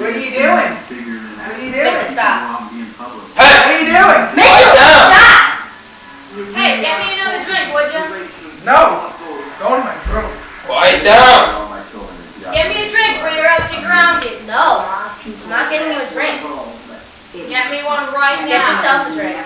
What are you doing? What are you doing? Stop. Hey, what are you doing? Mitchell, stop! Hey, get me another drink, would you? No. Go in my room. Quiet down. Get me a drink or you're else you're grounded. No, I'm not getting you a drink. Get me one right now. Get yourself a drink.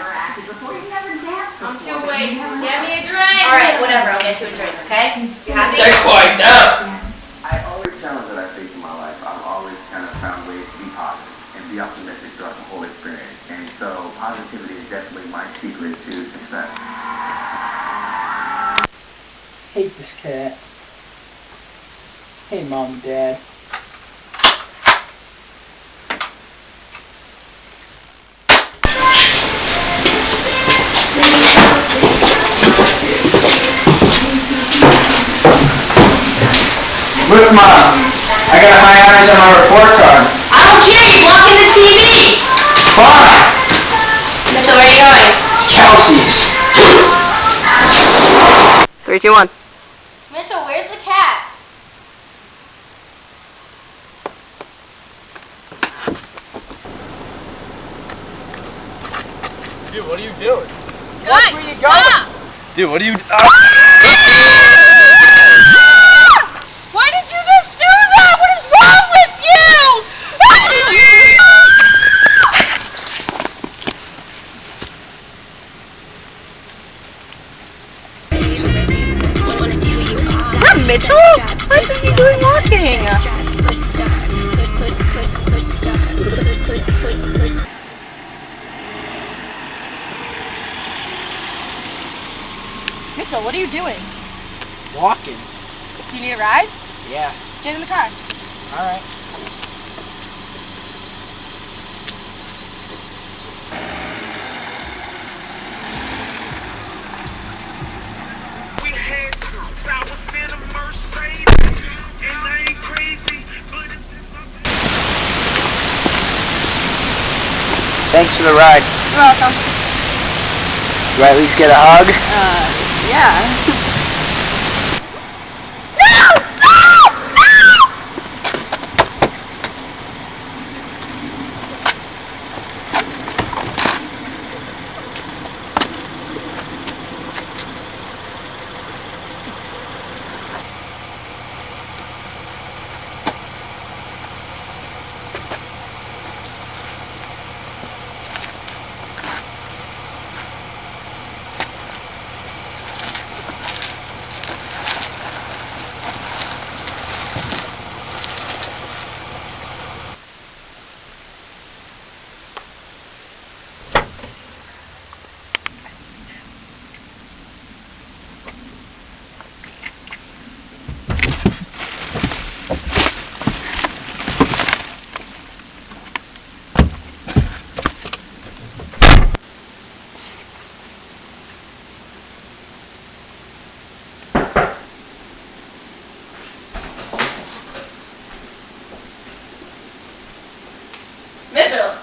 I'm too late. Get me a drink. Alright, whatever, I'll get you a drink, okay? You happy? Say quiet down. I always challenge that I face in my life. I've always kind of found ways to be positive and be optimistic throughout the whole experience. And so positivity is definitely my secret to success. Hate this cat. Hey, Mom and Dad. Look, Mom. I got high honors on my report card. I don't care, you're blocking the TV! Fine. Mitchell, where are you going? Kelsey's. 3, 2, 1. Mitchell, where's the cat? Dude, what are you doing? Watch where you go! Dude, what are you? Why did you just do that? What is wrong with you? We're Mitchell? What are you doing walking? Mitchell, what are you doing? Walking. Do you need a ride? Yeah. Get in the car. Alright. Thanks for the ride. You're welcome. Do I at least get a hug? Yeah. Mitchell!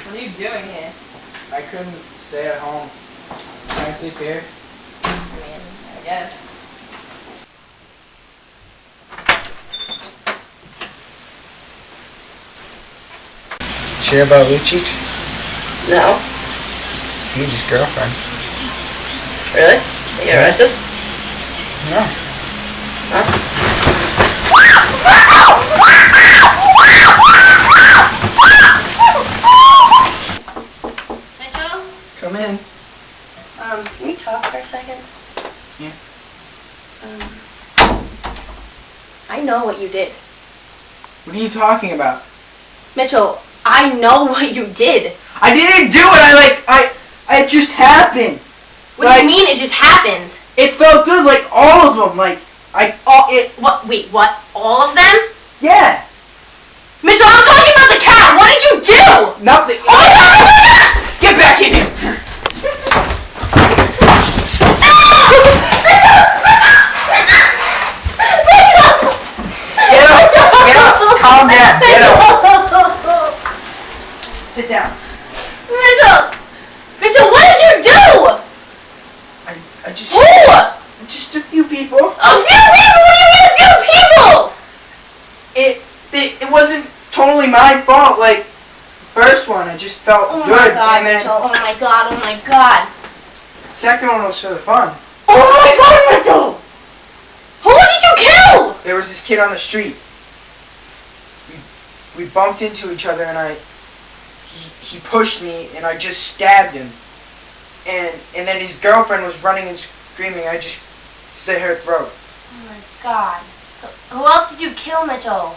What are you doing here? I couldn't stay at home. Can I sleep here? I mean, I guess. Did you hear about Lucic? No. Luci's girlfriend. Really? You get arrested? No. Huh? Mitchell? Come in. Can we talk for a second? Yeah. I know what you did. What are you talking about? Mitchell, I know what you did. I didn't do it! It just happened! What do you mean it just happened? It felt good, like all of them, What? Wait, what? All of them? yeah! Mitchell, I'm talking about the cat! What did you do? Nothing. Get back in here! Get up! Calm down, get up! Sit down. Mitchell! Mitchell, what did you do? I just... Who? Just a few people. A few people? What do you mean a few people? It wasn't my fault. Like, first one, I just felt Oh my good. god, And then Mitchell. Oh my god, oh my god. second one was for the fun. Oh my god, Mitchell! Who did you kill? There was this kid on the street. We bumped into each other and he pushed me and I just stabbed him. And then his girlfriend was running and screaming. I just slit her throat. Oh my god. Who else did you kill, Mitchell?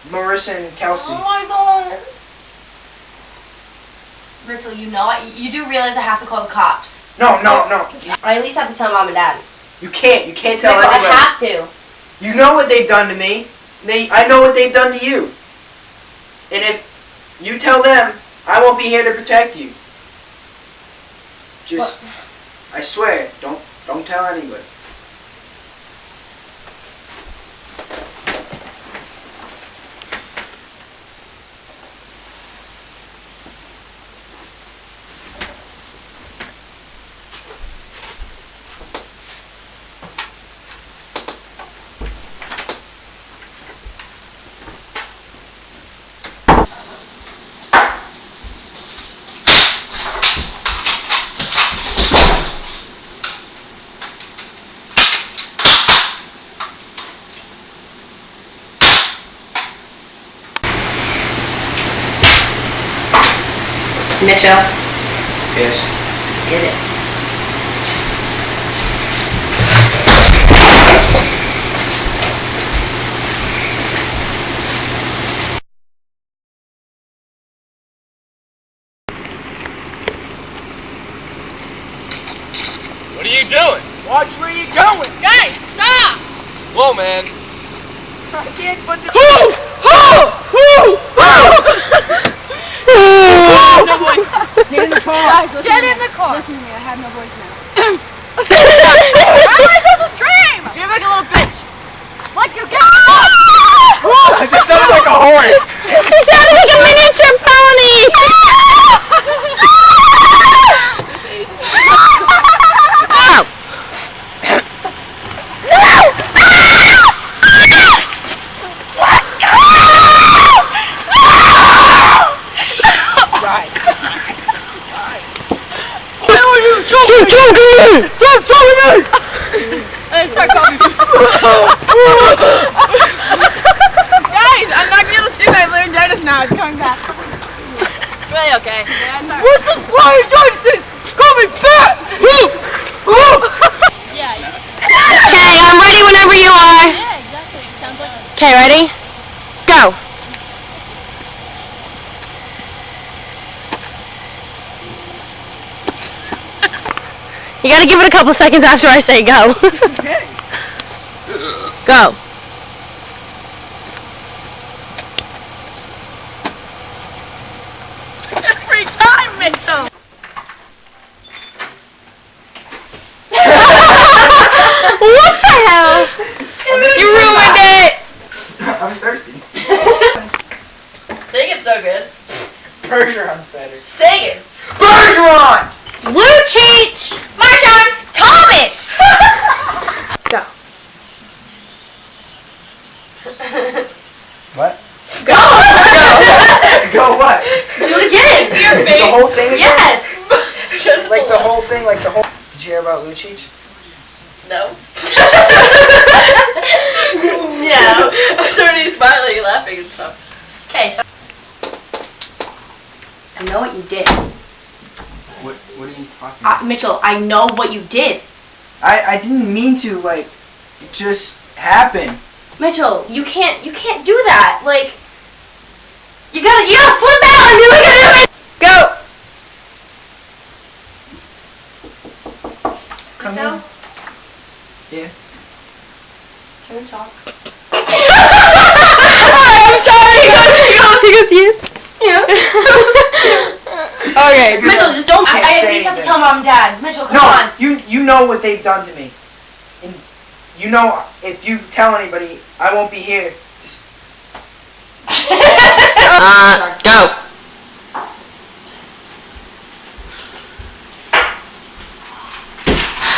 Marissa and Kelsey. Oh my god. Mitchell, you know it. You do realize I have to call the cops. No. I at least have to tell Mom and Dad. You can't tell Mitchell, anyone. I have to. You know what they've done to me. I know what they've done to you. And if you tell them, I won't be here to protect you. Just, I swear, don't tell anybody. Mitchell, Yes. get it. What are you doing? Watch where you're going. Hey, stop! Whoa, man. I can't put the... No voice. Get in the car. Get in the car. Listen to me, I have no voice now. How am I supposed to scream? You're like a little bitch. Like you got. That sounds like a horse. It sounds like a miniature pony. Guys, I'm not gonna be able to do my laryngitis now. It's coming back. Really okay. What's the laryngitis? Coming back! Yeah. Okay, I'm ready whenever you are. Yeah, exactly. Sounds like. Okay, ready? Go. You gotta give it a couple seconds after I say go. Go. Every time, Mitchell! What the hell? You ruined it. I'm thirsty. Sing it so good. Bergeron's better. Sing it. Bergeron! Lucic. My turn. Thomas. Go. What? Go. Go what? Do it again. Your The whole thing again? Yes. Like the whole thing, like the whole... Did you hear about Lucic? No. Yeah. I was already smiling, laughing and stuff. Okay. So I know what you did. What are you talking about? Mitchell, I know what you did. I didn't mean to, like, it just happened. Mitchell, you can't do that. Like, you gotta flip out and do it. Go. Come Mitchell? in. Yeah. Can we talk? I'm sorry. He goes, yes. Yeah. Okay. Mitchell, just don't. I Can't at say least have to anything. tell Mom and Dad. Mitchell, come No, on. you know what they've done to me. And you know if you tell anybody, I won't be here. Just Go.